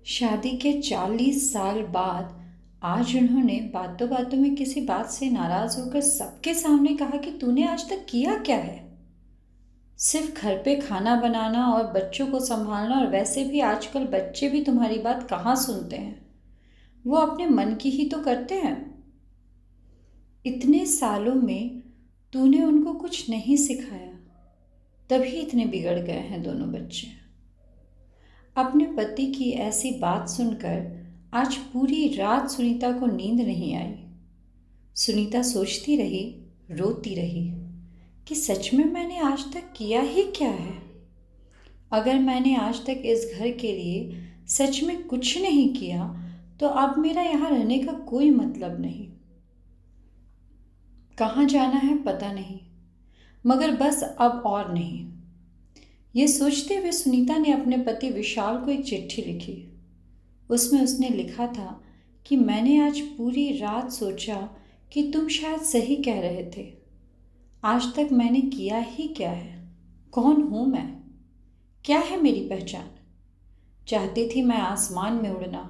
शादी के 40 साल बाद आज उन्होंने बातों बातों में किसी बात से नाराज होकर सबके सामने कहा कि तूने आज तक किया क्या है। सिर्फ घर पे खाना बनाना और बच्चों को संभालना, और वैसे भी आजकल बच्चे भी तुम्हारी बात कहाँ सुनते हैं। वो अपने मन की ही तो करते हैं। इतने सालों में तूने उनको कुछ नहीं सिखाया, तभी इतने बिगड़ गए हैं दोनों बच्चे। अपने पति की ऐसी बात सुनकर आज पूरी रात सुनीता को नींद नहीं आई। सुनीता सोचती रही, रोती रही कि सच में मैंने आज तक किया ही क्या है। अगर मैंने आज तक इस घर के लिए सच में कुछ नहीं किया तो अब मेरा यहाँ रहने का कोई मतलब नहीं। कहाँ जाना है पता नहीं, मगर बस अब और नहीं। ये सोचते हुए सुनीता ने अपने पति विशाल को एक चिट्ठी लिखी। उसमें उसने लिखा था कि मैंने आज पूरी रात सोचा कि तुम शायद सही कह रहे थे। आज तक मैंने किया ही क्या है? कौन हूँ मैं? क्या है मेरी पहचान? चाहती थी मैं आसमान में उड़ना,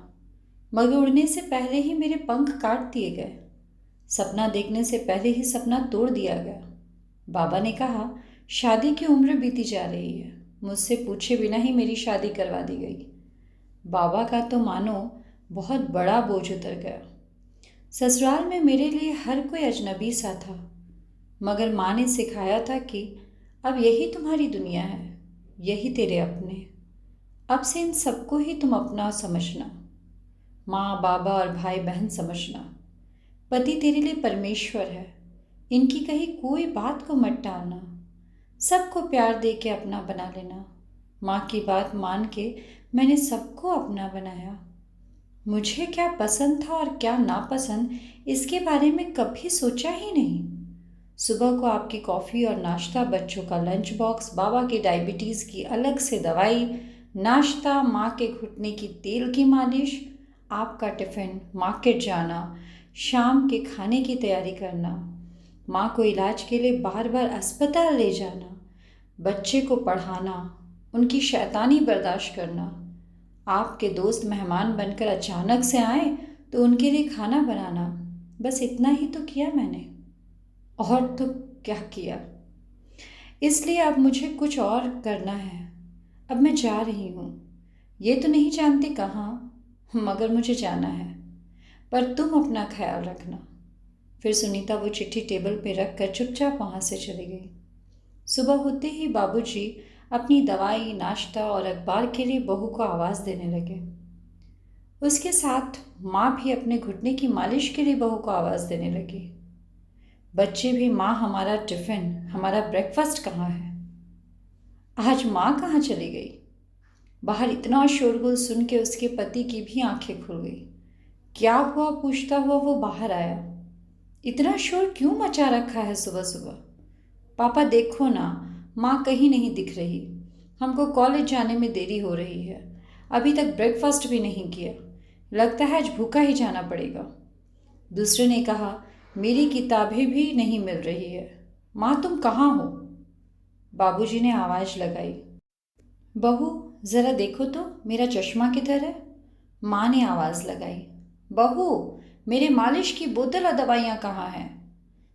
मगर उड़ने से पहले ही मेरे पंख काट दिए गए। सपना देखने से पहले ही सपना तोड़ दिया गया। बाबा ने कहा शादी की उम्र बीती जा रही है। मुझसे पूछे बिना ही मेरी शादी करवा दी गई। बाबा का तो मानो बहुत बड़ा बोझ उतर गया। ससुराल में मेरे लिए हर कोई अजनबी सा था, मगर माँ ने सिखाया था कि अब यही तुम्हारी दुनिया है, यही तेरे अपने। अब से इन सबको ही तुम अपना समझना, माँ बाबा और भाई बहन समझना। पति तेरे लिए परमेश्वर है, इनकी कही कोई बात को मत टालना। सबको प्यार दे के अपना बना लेना। माँ की बात मान के मैंने सबको अपना बनाया। मुझे क्या पसंद था और क्या नापसंद, इसके बारे में कभी सोचा ही नहीं। सुबह को आपकी कॉफ़ी और नाश्ता, बच्चों का लंच बॉक्स, बाबा की डायबिटीज़ की अलग से दवाई, नाश्ता, माँ के घुटने की तेल की मालिश, आपका टिफ़िन, मार्केट जाना, शाम के खाने की तैयारी करना, माँ को इलाज के लिए बार बार अस्पताल ले जाना, बच्चे को पढ़ाना, उनकी शैतानी बर्दाश्त करना, आपके दोस्त मेहमान बनकर अचानक से आए तो उनके लिए खाना बनाना। बस इतना ही तो किया मैंने, और तो क्या किया। इसलिए अब मुझे कुछ और करना है। अब मैं जा रही हूँ, ये तो नहीं जानती कहाँ, मगर मुझे जाना है। पर तुम अपना ख्याल रखना। फिर सुनीता वो चिट्ठी टेबल पे रख कर चुपचाप वहाँ से चली गई। सुबह होते ही बाबूजी अपनी दवाई, नाश्ता और अखबार के लिए बहू को आवाज़ देने लगे। उसके साथ माँ भी अपने घुटने की मालिश के लिए बहू को आवाज़ देने लगी। बच्चे भी, माँ हमारा टिफ़िन, हमारा ब्रेकफास्ट कहाँ है? आज माँ कहाँ चली गई? बाहर इतना शोरगुल सुन के उसके पति की भी आंखें खुल गई। क्या हुआ पूछता हुआ वो बाहर आया। इतना शोर क्यों मचा रखा है सुबह सुबह? पापा देखो ना, माँ कहीं नहीं दिख रही। हमको कॉलेज जाने में देरी हो रही है। अभी तक ब्रेकफास्ट भी नहीं किया। लगता है आज भूखा ही जाना पड़ेगा। दूसरे ने कहा मेरी किताबें भी नहीं मिल रही है। माँ तुम कहाँ हो? बाबूजी ने आवाज़ लगाई, बहू ज़रा देखो तो मेरा चश्मा किधर है? माँ ने आवाज़ लगाई, बहू मेरे मालिश की बोतल और दवाइयाँ कहाँ हैं?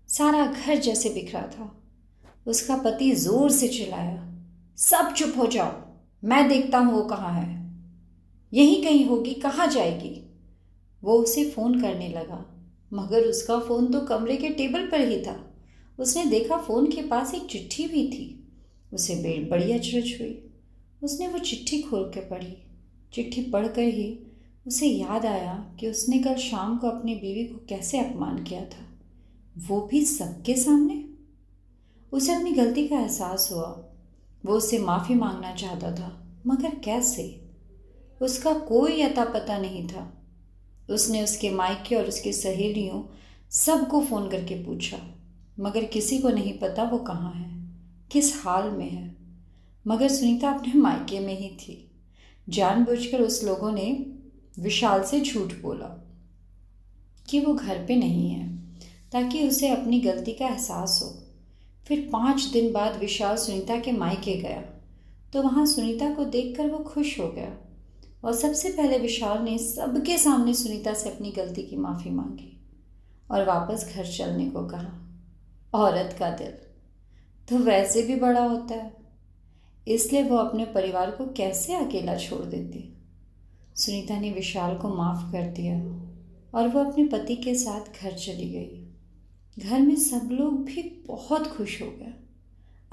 सारा घर जैसे बिखरा था। उसका पति ज़ोर से चिल्लाया, सब चुप हो जाओ, मैं देखता हूँ वो कहाँ है। यहीं कहीं होगी, कहाँ जाएगी? वो उसे फ़ोन करने लगा, मगर उसका फ़ोन तो कमरे के टेबल पर ही था। उसने देखा फ़ोन के पास एक चिट्ठी भी थी। उसे बड़ी अचरज हुई। उसने वो चिट्ठी खोल के पढ़ी। चिट्ठी पढ़कर ही उसे याद आया कि उसने कल शाम को अपनी बीवी को कैसे अपमान किया था, वो भी सबके सामने। उसे अपनी गलती का एहसास हुआ। वो उससे माफ़ी मांगना चाहता था, मगर कैसे? उसका कोई अता पता नहीं था। उसने उसके मायके और उसकी सहेलियों सबको फ़ोन करके पूछा, मगर किसी को नहीं पता वो कहाँ है, किस हाल में है। मगर सुनीता अपने मायके में ही थी। जानबूझकर उस लोगों ने विशाल से झूठ बोला कि वो घर पे नहीं है, ताकि उसे अपनी गलती का एहसास हो। फिर 5 दिन बाद विशाल सुनीता के मायके गया तो वहाँ सुनीता को देखकर वो खुश हो गया। और सबसे पहले विशाल ने सबके सामने सुनीता से अपनी गलती की माफ़ी मांगी और वापस घर चलने को कहा। औरत का दिल तो वैसे भी बड़ा होता है, इसलिए वो अपने परिवार को कैसे अकेला छोड़ देती। सुनीता ने विशाल को माफ़ कर दिया और वो अपने पति के साथ घर चली गई। घर में सब लोग भी बहुत खुश हो गए।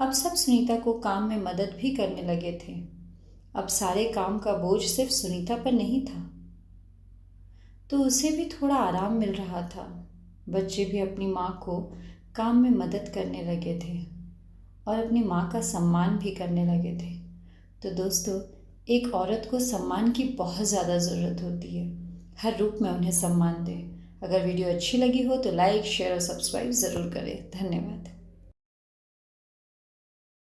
अब सब सुनीता को काम में मदद भी करने लगे थे। अब सारे काम का बोझ सिर्फ सुनीता पर नहीं था, तो उसे भी थोड़ा आराम मिल रहा था। बच्चे भी अपनी माँ को काम में मदद करने लगे थे और अपनी माँ का सम्मान भी करने लगे थे। तो दोस्तों, एक औरत को सम्मान की बहुत ज़्यादा ज़रूरत होती है। हर रूप में उन्हें सम्मान दें। अगर वीडियो अच्छी लगी हो तो लाइक, शेयर और सब्सक्राइब ज़रूर करें। धन्यवाद।